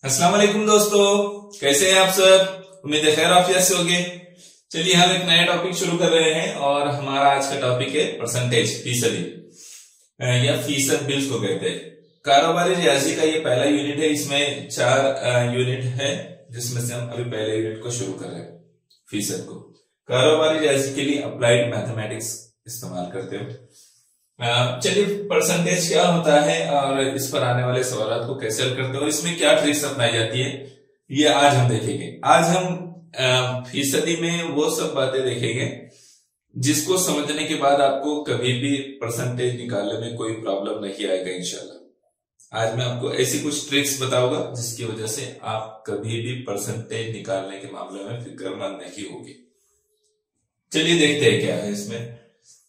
अस्सलाम वालेकुम दोस्तों, कैसे हैं आप सब। उम्मीद है खैर आफियत से होंगे। चलिए हम एक नया टॉपिक शुरू कर रहे हैं और हमारा आज का टॉपिक है परसेंटेज, फीसदी या फीसद बिल्स को कहते हैं। कारोबारी रियाजी का ये पहला यूनिट है। इसमें 4 यूनिट है जिसमें से हम अभी पहले यूनिट को शुरू कर रहे हैं। फीसद को कारोबारी रियाजी के लिए अप्लाइड मैथमेटिक्स इस्तेमाल करते हो। चलिए परसेंटेज क्या होता है और इस पर आने वाले सवालों को कैसे हल करते हो और इसमें क्या ट्रिक्स अपनाई जाती है, ये आज हम देखेंगे। आज हम फीसदी में वो सब बातें देखेंगे जिसको समझने के बाद आपको कभी भी परसेंटेज निकालने में कोई प्रॉब्लम नहीं आएगा इंशाल्लाह। आज मैं आपको ऐसी कुछ ट्रिक्स बताऊंगा जिसकी वजह से आप कभी भी परसेंटेज निकालने के मामले में फिक्रमंद नहीं होगी। चलिए देखते हैं क्या है इसमें।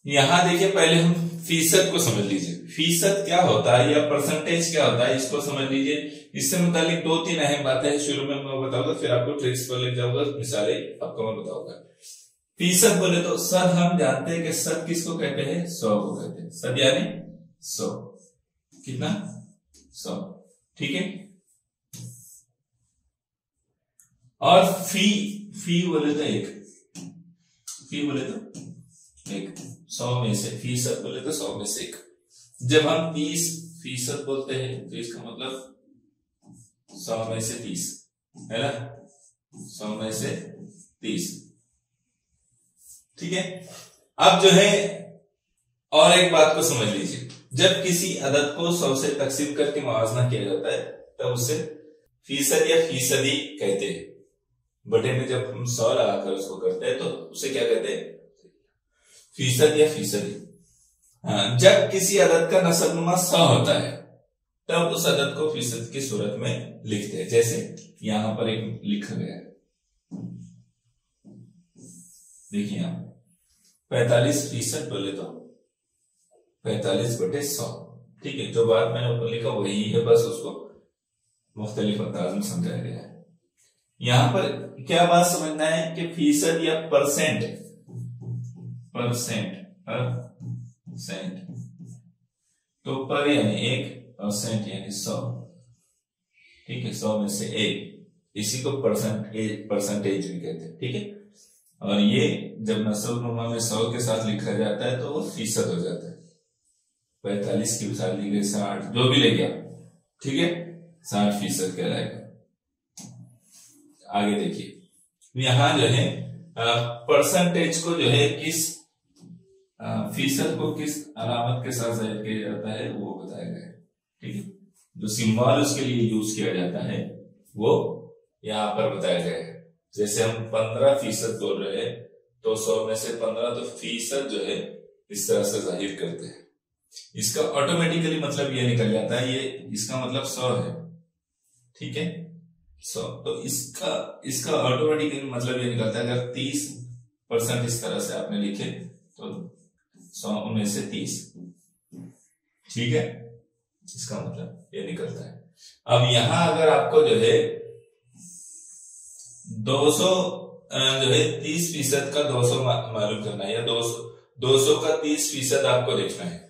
यहां देखिए, पहले हम फीसद को समझ लीजिए। फीसद क्या होता है या परसेंटेज क्या होता है इसको समझ लीजिए। इससे मुतालिक 2-3 अहम बातें हैं, शुरू में मैं बताऊंगा, फिर आपको ट्रिक्स पर ले जाऊंगा, मिसालें आपको मैं बताऊंगा। फीसद बोले तो सद हम जानते हैं कि सद किसको कहते हैं, 100 को कहते हैं। सद यानी 100, कितना 100, ठीक है। और फी बोले तो 1, फी बोले तो 1, 100 में से, फीसद बोले तो 100 में से 1। जब हम 30% बोलते हैं तो इसका मतलब 100 में से 30 है ना, 100 में से 30, ठीक है। अब जो है और एक बात को समझ लीजिए, जब किसी अदद को 100 से तकसीम करके मुआवजा किया जाता है तब उसे फीसद या फीसदी कहते हैं। बटे में जब हम 100 लगाकर उसको करते हैं तो उसे क्या कहते हैं, फीसद या फीसदी। जब किसी अदद का नसबनुमा 100 होता है तब उस अदद को फीसद की सूरत में लिखते हैं। जैसे यहां पर एक लिखा गया है, देखिए यहां 45% बोले तो 45/100, ठीक है। जो बात मैंने ऊपर लिखा वही है, बस उसको मुख्तलिफ अंदाज में समझाया गया है। यहां पर क्या बात समझना है कि फीसद या परसेंट तो पर यानी 1 और सेंट यानी 100, ठीक है। 100 में से 1, इसी को परसेंटेज भी कहते हैं, ठीक है। और ये जब नसबनुमा में 100 के साथ लिखा जाता है तो वो फीसद हो जाता है। 45 की मिसाल ली गई, 60 जो भी ले गया, ठीक है, 60% कहलाएगा। आगे देखिए, यहां जो है परसेंटेज को जो है किस फीसद को किस अलामत के साथ जाहिर किया जाता है वो बताया गया है, ठीक है। जो सिंबल उसके लिए यूज किया जाता है वो यहां पर बताया गया है। जैसे हम 15% बोल रहे हैं तो 100 में से 15 तो फीसद जो है इस तरह से जाहिर करते हैं। इसका ऑटोमेटिकली मतलब ये निकल जाता है, ये इसका मतलब 100 है, ठीक है, 100। तो इसका ऑटोमेटिकली मतलब ये निकलता है, अगर 30% इस तरह से आपने लिखे तो 100 में से 30, ठीक है, इसका मतलब ये निकलता है। अब यहां अगर आपको जो है 200 जो है 30% का 200 मालूम करना है, या 200 का 30% आपको देखना है,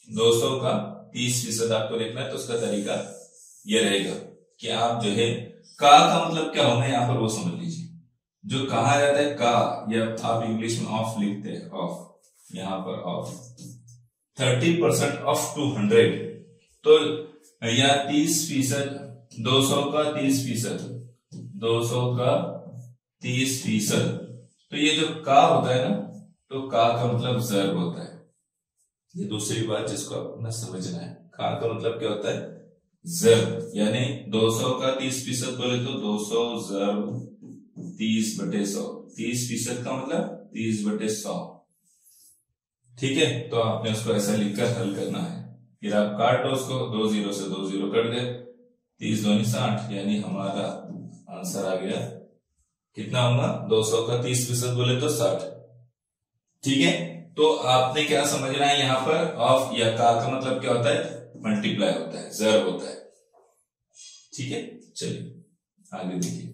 200 का 30% आपको देखना है, तो उसका तरीका ये रहेगा कि आप जो है का मतलब क्या होगा यहां पर वो समझ लीजिए। जो कहा जाता है का, या आप इंग्लिश में ऑफ लिखते हैं, ऑफ, यहां पर ऑफ 30% ऑफ 200, तो या 30%, 200 का 30%, 200 का 30%, तो ये जो का होता है ना, तो का मतलब ज़र्ब होता है। ये दूसरी बात जिसको आपको समझना है, का मतलब क्या होता है, ज़र्ब। यानी 200 का 30% बोले तो 200 ज़र्ब 30/100, 30% का मतलब 30/100, ठीक है। तो आपने उसको ऐसा लिखकर हल करना है। फिर आप काटो उसको, 2 0 से 2 0 कट गए, 30 दूनी 60, यानी हमारा आंसर आ गया, कितना होगा, 200 का 30% बोले तो 60, ठीक है। तो आपने क्या समझना है यहां पर, ऑफ या का मतलब क्या होता है, मल्टीप्लाई होता है, ज़र्ब होता है, ठीक है। चलिए आगे देखिए।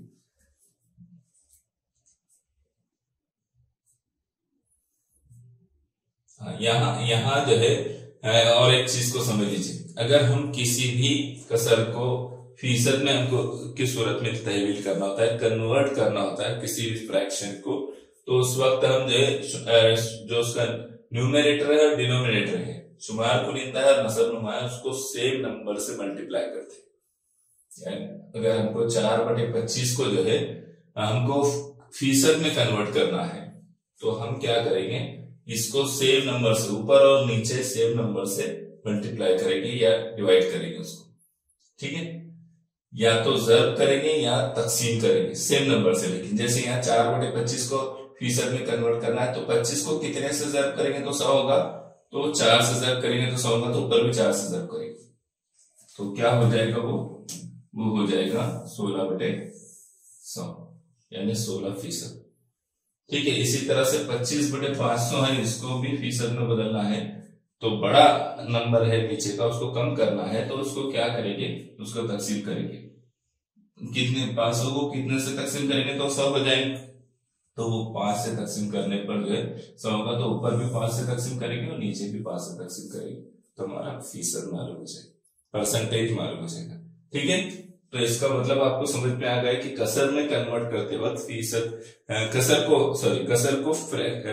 यहां जो है और एक चीज को समझ लीजिए, अगर हम किसी भी कसर को फीसद में हमको किस सूरत में तहवील करना होता है, कन्वर्ट करना होता है किसी भी फ्रैक्शन को, तो उस वक्त हम जो उसका न्यूमरेटर है और डिनोमिनेटर है, शुमार कुनिंदा है और नसब नुमा है, उसको सेम नंबर से मल्टीप्लाई करते हैं। यानी अगर हमको 4/25 को जो है हमको फीसद में कन्वर्ट करना है, तो हम क्या करेंगे, इसको सेम नंबर से ऊपर और नीचे सेम नंबर से मल्टीप्लाई करेंगे या डिवाइड करेंगे उसको, ठीक है। या तो ज़र्ब करेंगे या तकसीम करेंगे सेम नंबर से, लेकिन जैसे यहाँ 4/25 को फीसद में कन्वर्ट करना है, तो 25 को कितने से ज़र्ब करेंगे तो 100 होगा, तो 4 से ज़र्ब करेंगे तो 100 होगा, तो ऊपर भी 4 से ज़र्ब करेंगे, तो क्या हो जाएगा, वो हो जाएगा 16/100 यानी 16%। ठीक है। इसी तरह से 25/500 है, इसको भी फीसद में बदलना है, तो बड़ा नंबर है नीचे का, उसको कम करना है, तो उसको क्या करेंगे, उसको तकसीम करेंगे। कितने 500 को कितने से तकसीम करेंगे तो 100 हो जाएंगे, तो वो 5 से तकसीम करने पर जो है 100 होगा, तो ऊपर भी 5 से तकसीम करेंगे और नीचे भी 5 से तकसीम करेंगे, तो हमारा फीसद मालूम हो जाएगा, परसेंटेज मालूम हो जाएगा। ठीक है, तो इसका मतलब आपको समझ में आ गया कि कसर में कन्वर्ट करते वक्त कसर को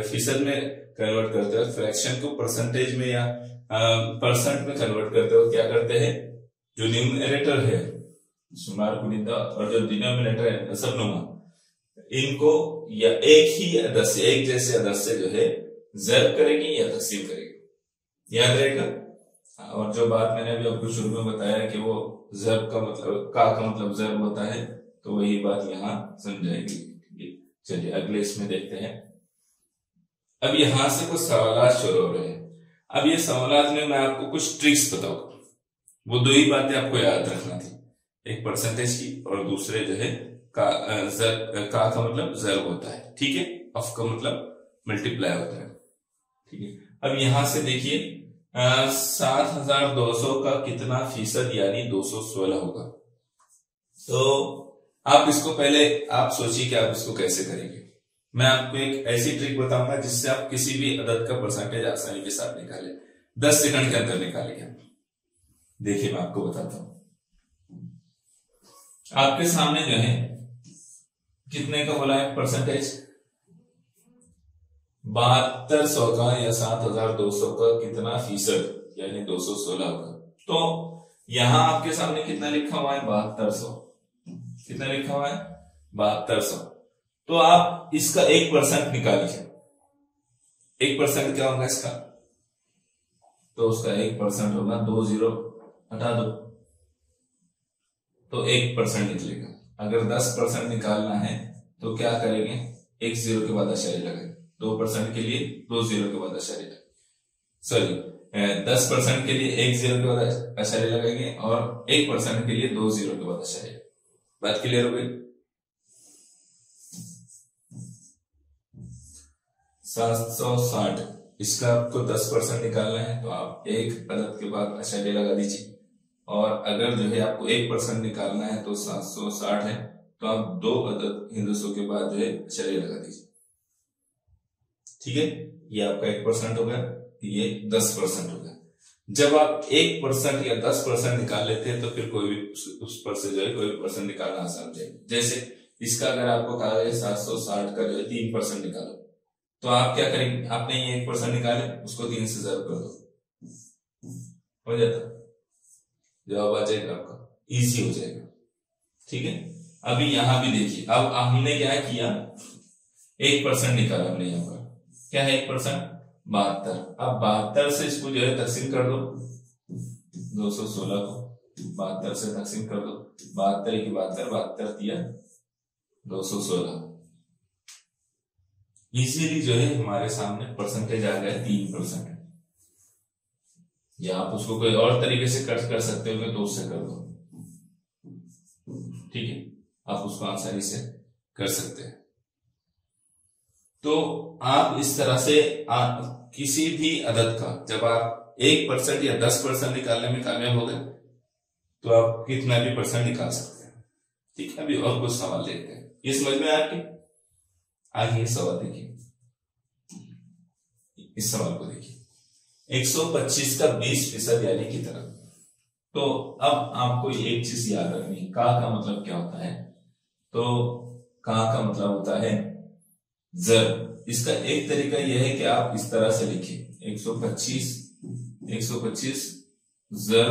फीसद में कन्वर्ट करते वक्त, फ्रैक्शन को परसेंटेज में या परसेंट में कन्वर्ट करते वक्त क्या करते हैं, जो न्यूमरेटर है शुमार कुनिंदा और जो डिनोमिनेटर है नसब नुमा, इनको या एक जैसे अदद से जो है ज़र्ब करेंगे या तकसीम करेंगे, याद रहेगा। और जो बात मैंने अभी आपको शुरू में बताया कि वो ज़र्ब का मतलब का मतलब ज़र्ब होता है, तो वही बात यहाँ समझाएगी। चलिए अगले इसमें देखते हैं। अब यहां से कुछ सवाल शुरू हो रहे हैं। अब ये सवाल में मैं आपको कुछ ट्रिक्स बताऊंगा, वो दो ही बातें आपको याद रखना थी, एक परसेंटेज की और दूसरे जो है का मतलब ज़र्ब होता है, ठीक है, ऑफ का मतलब मल्टीप्लाई होता है, ठीक है। अब यहां से देखिए 7200 का कितना फीसद यानी 216 होगा, तो आप इसको पहले आप सोचिए कि आप इसको कैसे करेंगे। मैं आपको एक ऐसी ट्रिक बताऊंगा जिससे आप किसी भी अदद का परसेंटेज आसानी के साथ निकालें, 10 सेकंड के अंदर निकालेंगे। देखिए मैं आपको बताता हूं, आपके सामने जो है कितने का बोला है परसेंटेज, 7200 का या 7200 का कितना फीसद यानी 216 होगा। तो यहां आपके सामने कितना लिखा हुआ है, 7200, कितना लिखा हुआ है 7200, तो आप इसका 1% निकालिए। 1% क्या होगा इसका, तो उसका 1% होगा, 2 जीरो हटा दो तो 1% निकलेगा। अगर 10% निकालना है तो क्या करेंगे, 1 जीरो के बाद आशारी लगाएंगे, 2% के लिए 2 जीरो के बाद आशारी लगाएंगे, सॉरी 10% के लिए 1 जीरो के बाद आशारी लगाएंगे और 1% के लिए 2 जीरो के बाद आशारी। बात क्लियर हो गई। 760, इसका आपको 10% निकालना है, तो आप एक अदद के बाद आशारी लगा दीजिए, और अगर जो है आपको 1% निकालना है तो 760 है, तो आप 2 अदद हिंदुस्तान के बाद जो है आशारी लगा दीजिए, ठीक है। ये आपका 1% हो गया, ये 10% हो गया। जब आप 1% या 10% निकाल लेते हैं तो फिर कोई भी उस पर से जो है कोई भी परसेंट निकालना आसान हो जाएगा। जैसे इसका अगर आपको कहा जाए 760 का जो है 3% निकालो, तो आप क्या करेंगे, आपने ये 1% निकाले, उसको 3 से ज़र्ब कर दो, हो जाता, जवाब आ जाएगा आपका, इजी हो जाएगा, ठीक है। अभी यहां भी देखिए, अब हमने क्या किया, 1% निकाला हमने यहां पर, क्या है 1%, 72। अब 72 से इसको जो है तकसीम कर दो, 216 को 72 से तकसीम कर दो, 72 की 72 दिया 216, इजीली जो है हमारे सामने परसेंटेज आ गया 3%। या आप उसको कोई और तरीके से कर सकते हो तो उससे कर दो, ठीक है, आप उसको आसानी से कर सकते हैं। तो आप इस तरह से किसी भी अदद का जब आप 1% या 10% निकालने में कामयाब हो गए तो आप कितना भी परसेंट निकाल सकते हैं, ठीक है। अभी और कुछ सवाल देखते हैं, ये समझ में आपके आगे सवाल देखिए, इस सवाल को देखिए, 125 का 20% यानी कितना, तो अब आपको एक चीज याद रखनी है, का मतलब क्या होता है। तो का मतलब होता है ज़र। इसका एक तरीका यह है कि आप इस तरह से लिखें 125 ज़र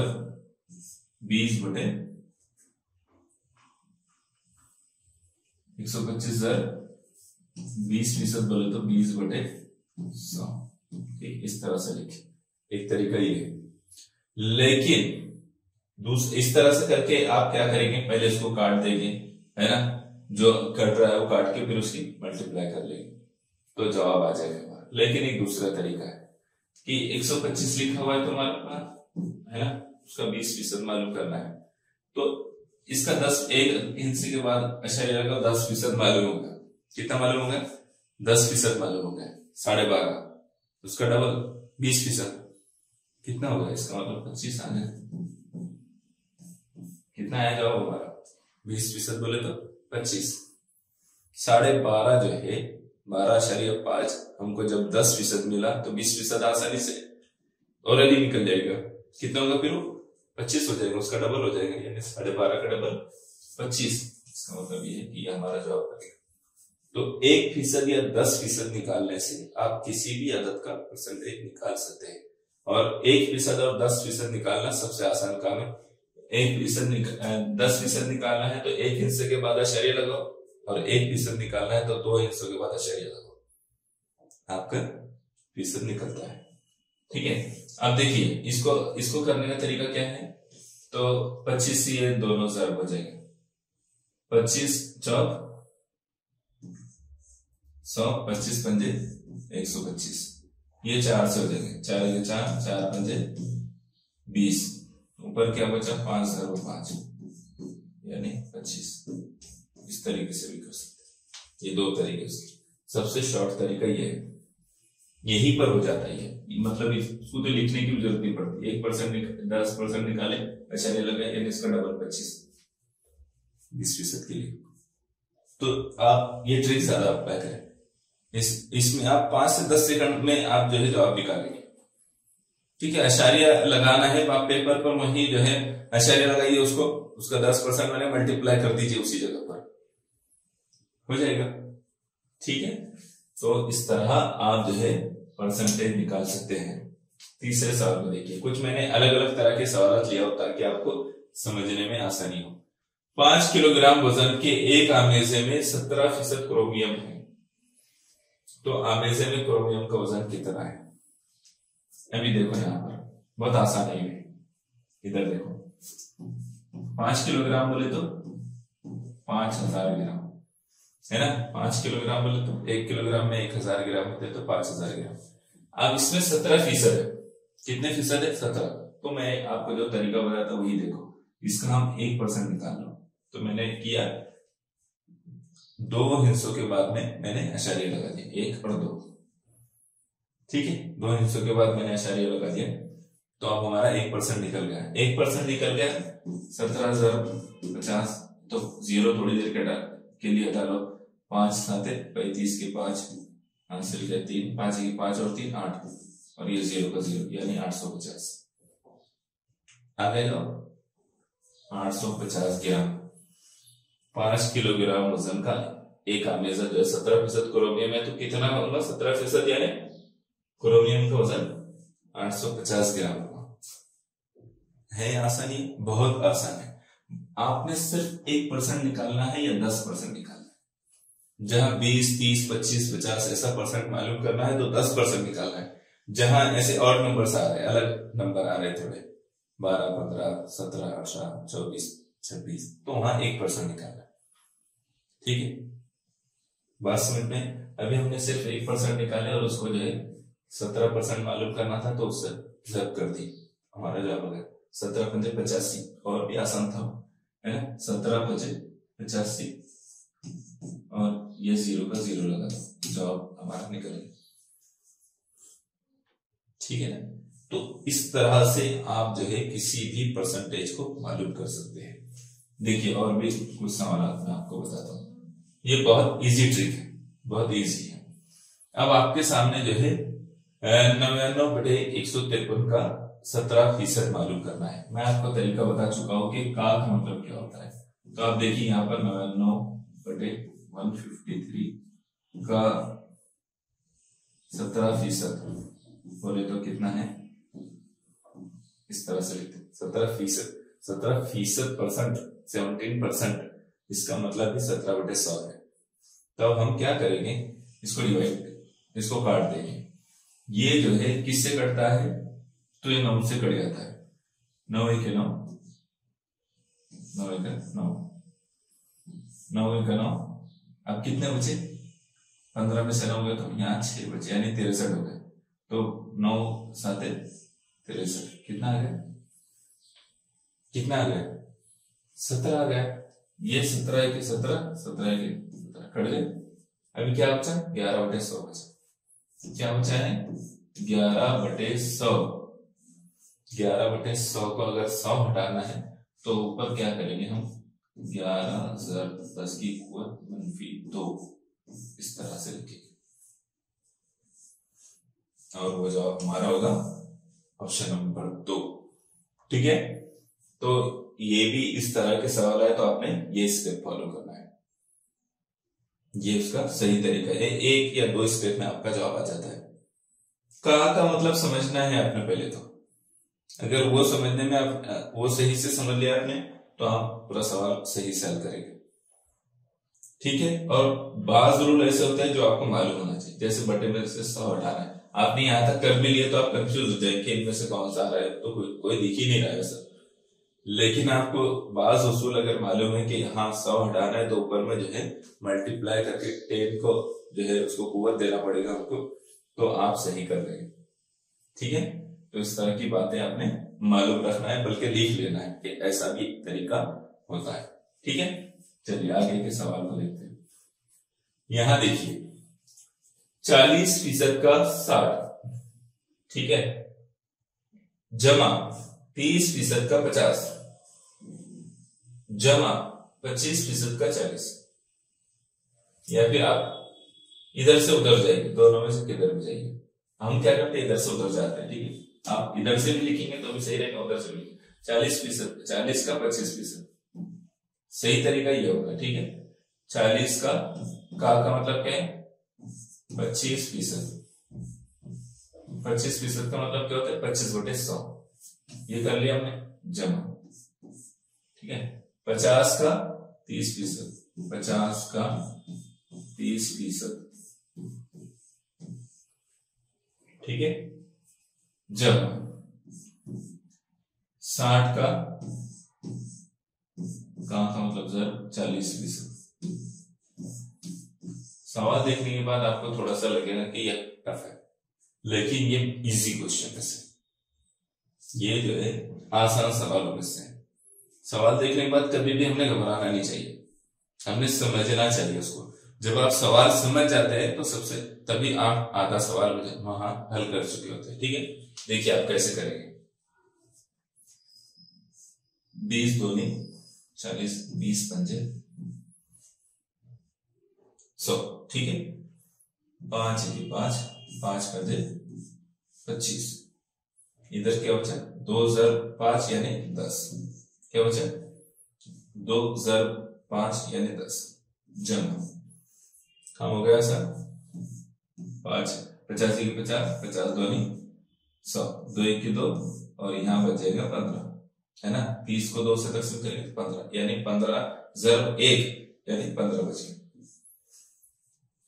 20 बटे 125 ज़र 20% बोले तो 20 बटे 100। ठीक, इस तरह से लिखें, एक तरीका ये है। लेकिन इस तरह से करके आप क्या करेंगे, पहले इसको काट देंगे, है ना, जो कट रहा है वो काट के फिर उसकी मल्टीप्लाई कर लेंगे तो जवाब आ जाएगा हमारा। लेकिन एक दूसरा तरीका है कि 125 लिखा हुआ है तुम्हारे पास, है ना, उसका 20% मालूम करना है, तो इसका 10 एक हिस्से के बाद आश्चर्य लगा 10% मालूम होगा। कितना मालूम होगा? 10% मालूम होगा, 12.5, उसका डबल 20% कितना होगा? इसका मतलब 25 आ जाए। कितना आया जवाब हमारा? 20% बोले तो 25। 12.5 जो है 12.5 हमको जब 10% मिला तो 20% आसानी से ऑलरेडी निकल जाएगा। कितना होगा फिर? 25 हो जाएगा, उसका डबल हो जाएगा, यानी 12.5 का डबल 25। इसका मतलब ये है कि ये हमारा जवाब बनेगा। तो 1% या 10% निकालने से आप किसी भी अदद का परसेंटेज निकाल सकते हैं। और 1% और 10% निकालना सबसे आसान काम है। 10% निकालना है तो एक हिस्से के बाद आश्चर्य लगाओ, और 1% निकालना है तो 2 हिस्सों के बाद आश्चर्य लगाओ, आपका फीसद निकलता है। ठीक है, अब देखिए इसको करने का तरीका क्या है। तो 25 से ये दोनों ज़रब हो जाएंगे, 25 चौक 100, 25 पंजे 125, ये 4 से हो जाएंगे, 4 4 4 पंजे 20, ऊपर क्या बचा? 5 ज़रब 5 यानी 25। इस तरीके से भी कर सकते हैं, ये दो तरीके से। सबसे शॉर्ट तरीका ये है, यहीं पर हो जाता है, मतलब इसको तो लिखने की जरूरत नहीं पड़ती। 1% 10% निकाले आश्चर्य लगाए, यानी इसका डबल 25 20% के लिए। तो आप ये ट्रिक ज्यादा अप्लाई करें, इसमें आप 5 से 10 सेकंड में आप जो है जवाब निकालेंगे। ठीक है, आश्चर्य लगाना है, आप पेपर पर वही जो है आश्चर्य लगाइए, उसका 10% मैंने मल्टीप्लाई कर दीजिए उसी जगह पर, हो जाएगा। ठीक है, तो इस तरह आप जो है परसेंटेज निकाल सकते हैं। तीसरे सवाल में देखिए, कुछ मैंने अलग अलग तरह के सवाल लिया हो ताकि आपको समझने में आसानी हो। 5 किलोग्राम वजन के एक आमेजे में 17% क्रोमियम है, तो आमेजे में क्रोमियम का वजन कितना है? अभी देखो यहां पर बहुत आसान है, इधर देखो 5 किलोग्राम बोले तो 5000 ग्राम, है ना। 5 किलोग्राम बोले तो 1 किलोग्राम में 1000 ग्राम होते तो 5000 ग्राम। अब इसमें 17% है, कितने फीसद है? 17। तो मैं आपको जो तरीका बताया था वही देखो, इसका हम 1% निकाल लो। तो मैंने किया, 2 हिस्सों के बाद में मैंने आश्चर्य लगा दिया, 1 और 2। ठीक है, 2 हिस्सों के बाद मैंने आश्चर्य लगा दिया, तो अब हमारा 1% निकल गया। 1% निकल गया 17,050, तो 0 थोड़ी देर के लिए हटा लो। 5 7 35 के 5 हासिल गया 3, 5 की 5 और 3 8, और ये 0 का 0 यानी 850 आ गए। 850 ग्राम 5 किलोग्राम वजन का एक आमेजा जो है 17% क्रोमियम है, तो कितना होगा? 17% यानी क्रोमियम का वजन 850 ग्राम है। आसानी, बहुत आसान है। आपने सिर्फ 1% निकालना है या 10% निकालना है। जहां 20 30 25 50 ऐसा परसेंट मालूम करना है तो 10% निकालना है। जहां ऐसे और नंबर आ रहे हैं, अलग नंबर आ रहे थोड़े 12 15 17 18 24 26, तो वहां 1% निकालना है। ठीक है, बात समझ में? अभी हमने सिर्फ 1% निकाले और उसको जो है 17% मालूम करना था, तो उससे जब कर दी, हमारा जवाब हो गया 17 पंजे 85। और भी आसान था, है ना, 17 पंजे 85 और ये 0 का 0 लगा दो, जवाब हमारा निकल गया। ठीक है ना। तो इस तरह से आप जो है किसी भी परसेंटेज को मालूम कर सकते हैं। देखिए और भी कुछ सवाल मैं आपको बताता हूं, ये बहुत इजी ट्रिक है, बहुत इजी है। अब आपके सामने जो है 99/153 का 17% मालूम करना है। मैं आपको तरीका बता चुका हूं कि का मतलब क्या होता है। तो आप देखिए यहाँ पर 99/153 का 17% बोले तो कितना है, इस तरह से लिखते हैं 17%, इसका मतलब है 17/100 है। तो अब हम क्या करेंगे, इसको डिवाइड, इसको काट देंगे। ये जो है किससे कटता है, तो ये 9 से कट जाता है। 9 1 9, 9 1 9, 9 1 9। अब कितने बचे, 15 में से 9 गए तो यहाँ 6 बचे, यानी 63 हो गए। तो 9 7 63, कितना आ गया, कितना आ गया, 17 आ गया। ये 17 1 17, 17 1 17 कट गए। अभी क्या बचा, 11/100 बचा। क्या बचा है, 11/100। 11/100 को अगर 100 हटाना है तो ऊपर क्या करेंगे हम, 11 10 की कुवत -2, इस तरह से लिखेंगे। और वो जवाब हमारा होगा ऑप्शन नंबर 2। ठीक है, तो ये भी इस तरह के सवाल है तो आपने ये स्टेप फॉलो करना है। ये उसका सही तरीका है। 1 या 2 स्टेप में आपका जवाब आ जाता है। का मतलब समझना है आपने पहले तो। अगर वो समझने में आप वो सही से समझ लिया आपने तो आप पूरा सवाल सही से हल करेंगे। ठीक है, और बाज रूल ऐसे होते हैं जो आपको मालूम होना चाहिए। जैसे बटे में से 100 हटाना है, आपने यहां तक कर भी लिया तो आप कंफ्यूज हो जाएंगे इनमें से कौन सा आ रहा है, तो कोई दिख ही नहीं रहा है सर। लेकिन आपको बाज उसूल अगर मालूम है कि यहाँ 100 हटाना है तो ऊपर में जो है मल्टीप्लाई करके 10 को जो है उसको कुवत देना पड़ेगा आपको, तो आप सही कर देंगे। ठीक है, तो इस तरह की बातें आपने मालूम रखना है, बल्कि लिख लेना है कि ऐसा भी तरीका होता है। ठीक है, चलिए आगे के सवाल को देखते हैं। यहां देखिए 40% का 60, ठीक है, जमा 30% का 50, जमा 25% का 40। या फिर आप इधर से उधर जाइए, दोनों में से किधर भी जाइए। हम क्या करते हैं, इधर से उधर जाते हैं। ठीक है, आप इधर से भी लिखेंगे तो भी सही रहेगा, उधर से भी। 40%, 40 का 25%, सही तरीका ये होगा। ठीक है, 40 का मतलब क्या है, 25%। 25% का मतलब क्या होता है, 25/100। ये कर लिया हमने जमा। ठीक है, 50 का 30%, 50 का 30%, ठीक है, जमा 60 का मतलब सर 40%। सवाल देखने के बाद आपको थोड़ा सा लगेगा कि यह टफ है, लेकिन ये इजी क्वेश्चन है। ये जो है आसान सवालों में से है। सवाल देखने के बाद कभी भी हमने घबराना नहीं चाहिए, हमने समझना चाहिए उसको। जब आप सवाल समझ जाते हैं तो सबसे तभी आप आधा सवाल वहां हल कर चुके होते हैं। ठीक है, देखिए आप कैसे करेंगे। 20 दूनी 40, 20 पंजे 100, ठीक है, 5 5, 5 पंजे 25। इधर क्या बचा, 2 ज़र 5 यानी 10। क्या बचा, 2 ज़र 5 यानी 10, जमा काम हो गया सर। 5 85 की 50, 50 दूनी 100, 2 1 की 2, और यहां बचेगा 15, है ना। 30 को 2 से तकसीम करेंगे तो 15, यानी 15 ज़र 1 यानी 15 बचे,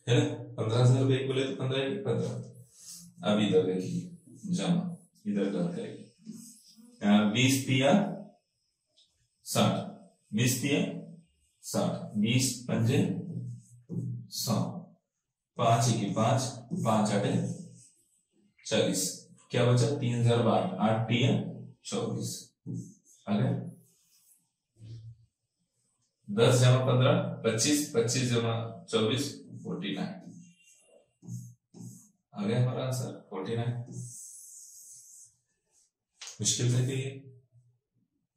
है ना। 15 ज़र 1 बोले तो 15 1 15। अब इधर देखिए जमा, इधर डन करेंगे। 20 तिया 60, 20 तिया 60, 20 पंजे 100, 5 1 5, 5 8 40। क्या बचा, 3 ज़र 8, 8 तिया 24। आगे 10 जमा 15 25, 25 जमा 24 49। आ गया हमारा आंसर 49। मुश्किल था ये,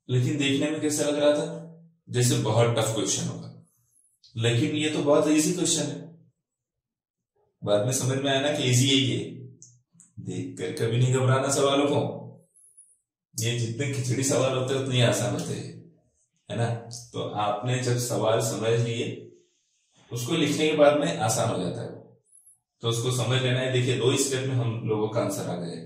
लेकिन देखने में कैसा लग रहा था, जैसे बहुत टफ क्वेश्चन होगा, लेकिन ये तो बहुत इजी क्वेश्चन है। बाद में समझ में आया ना कि इजी है ये। देख कर कभी नहीं घबराना सवालों को, ये जितने खिचड़ी सवाल होते हैं उतने आसान होते हैं, है ना। तो आपने जब सवाल समझ लिए उसको लिखने के बाद में आसान हो जाता है, तो उसको समझ लेना है। देखिए 2 स्टेप में हम लोगों का आंसर आ गया,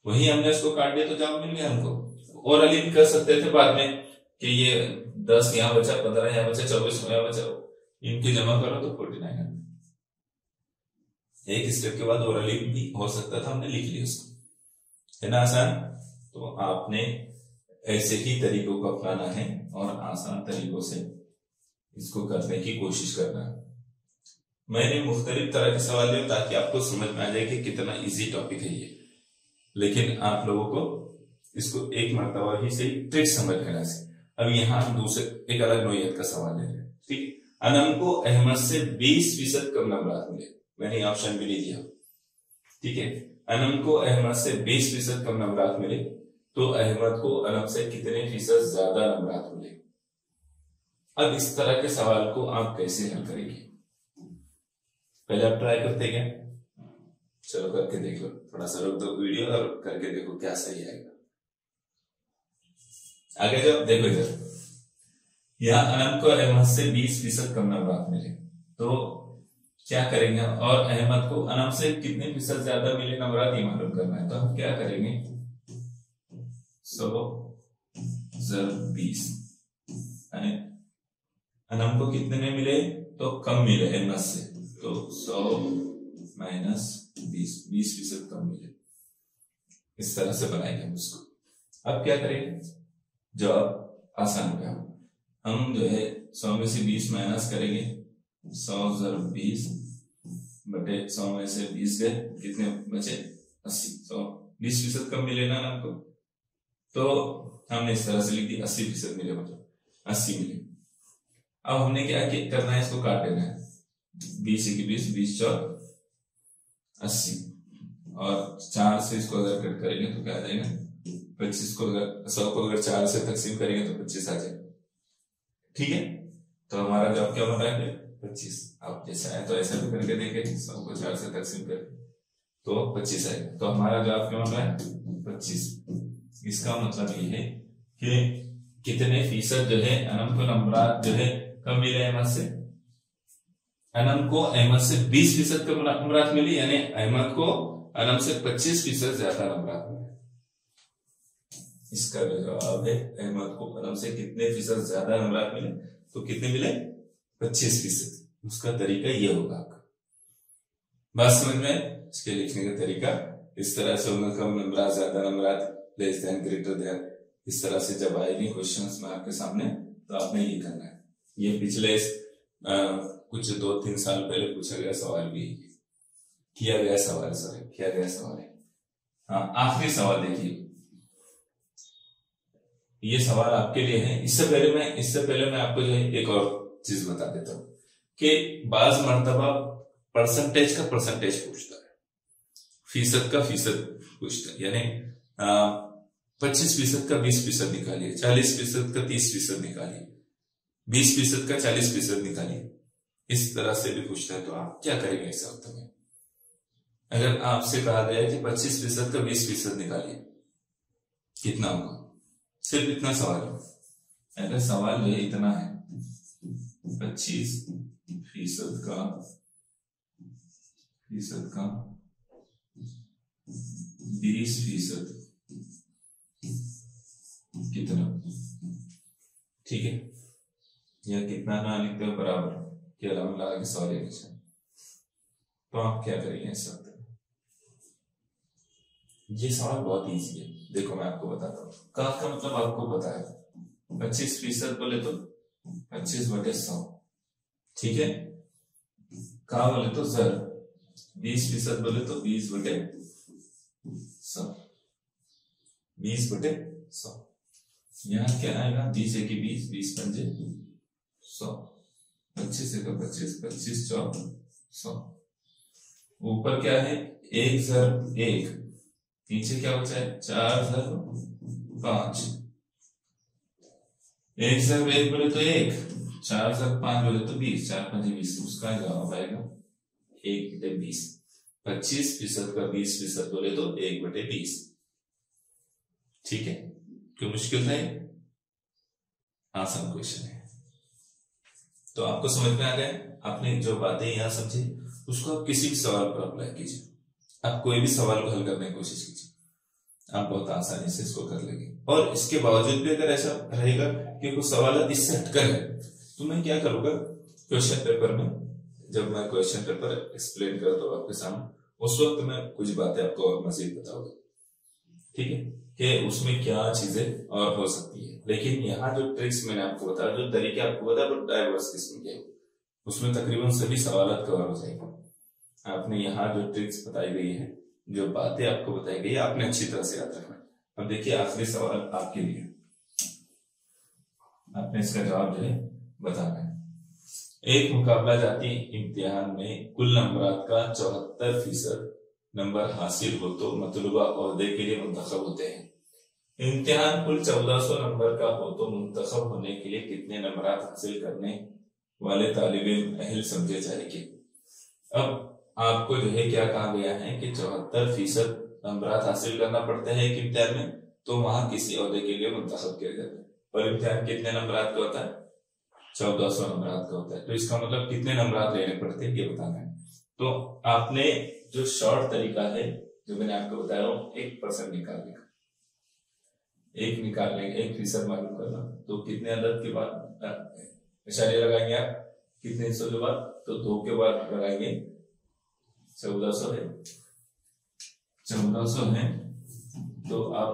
वही हमने उसको काट दिया तो जवाब मिल गया हमको। और अली भी कर सकते थे बाद में कि ये 10 यहाँ बचा, 15 यहाँ बचा, 24 यहाँ बचा, इनकी जमा करो तो 49 है। एक स्टेप के बाद और अली भी हो सकता था, हमने लिख लिया उसको, है ना आसान। तो आपने ऐसे ही तरीकों को अपनाना है और आसान तरीकों से इसको करने की कोशिश करना है। मैंने मुख्तलिफ तरह के सवाल लिए ताकि आपको समझ में आ जाए कि कितना इजी टॉपिक है ये, लेकिन आप लोगों को इसको एक मरतबा ही सही ट्रिक समझ लेना चाहिए। अब यहाँ हम दूसरे एक अलग नोयत का सवाल ले रहे हैं, ठीक। अनम को अहमद से 20% कम नंबर मिले, मैंने ऑप्शन भी नहीं दिया, ठीक है। अनम को अहमद से 20% कम नंबर मिले तो अहमद को अनम से कितने फीसद ज्यादा नंबर मिले। अब इस तरह के सवाल को आप कैसे हल करेंगे, पहले आप ट्राई करते क्या, चलो करके देख लो, थोड़ा सा रोक दो वीडियो और करके देखो क्या सही आएगा। आगे जब देखो इधर, यहाँ अनम को अहमद से 20% कम नंबर मिले तो क्या करेंगे, और अहमद को अनम से कितने फीसद ज्यादा मिले नंबर ये मालूम करना है। तो हम क्या करेंगे, 100 + 20, अनम को कितने मिले तो कम मिले अहमद से, तो 100 - 20% कम मिले। इस तरह से बनाएंगे हम उसको। अब क्या करेंगे, जवाब आसान हो गया, हम जो है 100 में से 20 माइनस करेंगे, 100 + 20 बटे 100 में से 20 गए, कितने बचे 80, 20% कम मिले ना आपको, तो हमने इस तरह से लिख दी 80% मिले, मतलब 80 मिले। अब हमने क्या करना है, इसको काट देना है, 20 × 20 20 × 4 80, और 4 से इसको अगर कट करेंगे तो क्या आ जाएगा 25 को, अगर 100 को अगर 4 से तकसीम करेंगे तो 25 आ जाएगा, ठीक है। तो हमारा जवाब क्या बन रहा है 25। आप जैसा है तो ऐसा भी करके देखें, 100 को 4 से तकसीम करके तो 25 आएगा। तो हमारा जवाब क्या बन रहा है 25। इसका मतलब ये है कि कितने फीसद जो है अनम को नंबर जो है कम मिले अहमद से, अनम को अहमद से 20% कम नंबर मिली, यानी अहमद को अनम से 25% ज्यादा नंबर मिले। इसका जो जवाब है अहमद को अनम से कितने फीसद ज्यादा नंबर मिले, तो कितने मिले 25%। उसका तरीका ये होगा आपका, बात समझ में। इसके लिखने का तरीका इस तरह से होगा, कम नंबर ज्यादा number, less than greater than, इस तरह से जब आएगी क्वेश्चंस में आपके सामने तो आपने ये करना है। ये पिछले कुछ 2-3 साल पहले पूछा गया सवाल भी, किया गया सवाल, सॉरी किया गया सवाल है। हाँ, आखिरी सवाल देखिए, ये सवाल आपके लिए है। इससे पहले मैं आपको जो है एक और चीज बता देता हूं कि बाज मर्तबा परसेंटेज का परसेंटेज पूछता है, फीसद का फीसद पूछता है, यानी 25% का 20% निकालिए, 40% का 30% निकालिए, 20% का 40% निकालिए, इस तरह से भी पूछता है। तो आप क्या करेंगे इस वक्त में, अगर आपसे कहा गया है कि 25% का 20% निकालिए, कितना होगा, सिर्फ इतना सवाल है। अगर सवाल जो है इतना है 25% का 20% कितना, ठीक है, या कितना ना लिखते हो बराबर के अलावा लगा के सवाल लिखना चाहिए। तो आप क्या करेंगे इस वक्त, ये सवाल बहुत इजी है। देखो मैं आपको बताता हूँ, का मतलब आपको पता है, 25% बोले तो 25/100, ठीक है, का बोले तो जर, 20% बोले तो 20/100, 20/100। यहाँ क्या आएगा, 20 × 20, 20 × 100, 25 × 25, 25 × 100। ऊपर क्या है 1 × 1, नीचे क्या बचा है 4 × 5, 1 × 1 बोले तो 1, 4 × 5 बोले तो 20, 4 × 5 20, उसका जवाब आएगा 1/20। 25% का 20% बोले तो 1/20। ठीक है, क्यों मुश्किल था, आसान क्वेश्चन है। तो आपको समझ में आ गया, आपने जो बातें यहां समझी उसको आप किसी भी सवाल पर अप्लाई कीजिए। आप कोई भी सवाल को हल करने की कोशिश कीजिए, आप बहुत आसानी से इसको कर लेंगे। और इसके बावजूद भी अगर ऐसा रहेगा कि कुछ सवाल इससे हटकर है, तो मैं क्या करूंगा, क्वेश्चन पेपर में जब मैं क्वेश्चन पेपर एक्सप्लेन करता हूँ आपके सामने, उस वक्त मैं कुछ बातें आपको और मजीद बताऊंगा, ठीक है, कि उसमें क्या चीजें और हो सकती है। लेकिन यहाँ जो ट्रिक्स मैंने आपको बताया, जो तरीके आपको बताया, वो डाइवर्स किस्म के, उसमें तकरीबन सभी सवाल कवर हो जाएंगे। आपने यहाँ जो ट्रिक्स बताई गई है, जो बातें आपको बताई गई है, आपने अच्छी तरह से याद रखना है। अब देखिए आखिरी सवाल आपके लिए, आपने इसका जवाब जो है बताना है। एक मुकाबला जाती इम्तिहान में कुल नंबरात का 74% नंबर हासिल हो तो मतलूबा ओहदे के लिए मुंतखब होते हैं। इम्तिहान कुल 1400 नंबर का हो तो मुंतखब होने के लिए कितने नंबरात हासिल करने वाले तालिब अहल समझे जाएंगे। अब आपको जो है क्या कहा गया है कि 74% नंबरात हासिल करना पड़ते हैं एक इम्तिहान में, तो वहां किसी ओहदे के लिए मुंतखब किया जाता है। और इम्तिहान कितने नंबरात का होता है, 1400 नंबरात का होता है। तो इसका मतलब कितने नंबरात लेने पड़ते हैं ये बताना है। तो आपने जो शॉर्ट तरीका है जो मैंने आपको बताया, 1% निकालने का, एक निकालने, 1% मालूम करना, तो कितने अदद के बाद इशारे लगाएंगे आप, कितने हिस्सों के बाद, तो 2 के बाद लगाएंगे, 1400 है, 1400 है, तो आप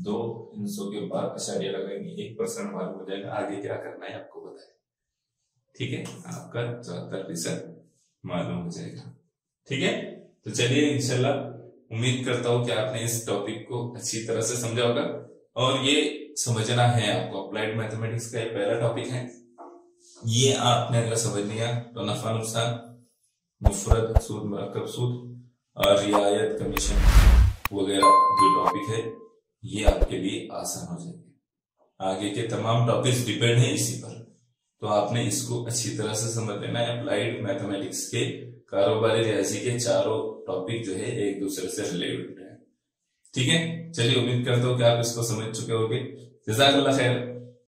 2 हिस्सों के बाद इशारे लगाएंगे, 1% मालूम हो जाएगा। आगे क्या करना है आपको बताए, ठीक है, आपका 74% मालूम हो जाएगा। ठीक है, तो चलिए इंशाल्लाह उम्मीद करता हूं कि आपने इस टॉपिक को अच्छी तरह से समझा होगा। और ये समझना है आपको, अप्लाइड मैथमेटिक्स का पहला टॉपिक है, ये आपने अगर समझ लिया तो नफा नुकसान, मुफरद सूद, मरकब सूद और रियायत कमीशन वगैरह जो टॉपिक है, ये आपके लिए आसान हो जाएंगे। आगे के तमाम टॉपिक्स डिपेंड है इसी पर, तो आपने इसको अच्छी तरह से समझ लेना है। अप्लाइड मैथमेटिक्स के कारोबारी रियाजी के चारों टॉपिक जो है एक दूसरे से रिलेटेड है। ठीक है, चलिए उम्मीद करता हूँ कि आप इसको समझ चुके होंगे। जज़ाकल्लाह खैर।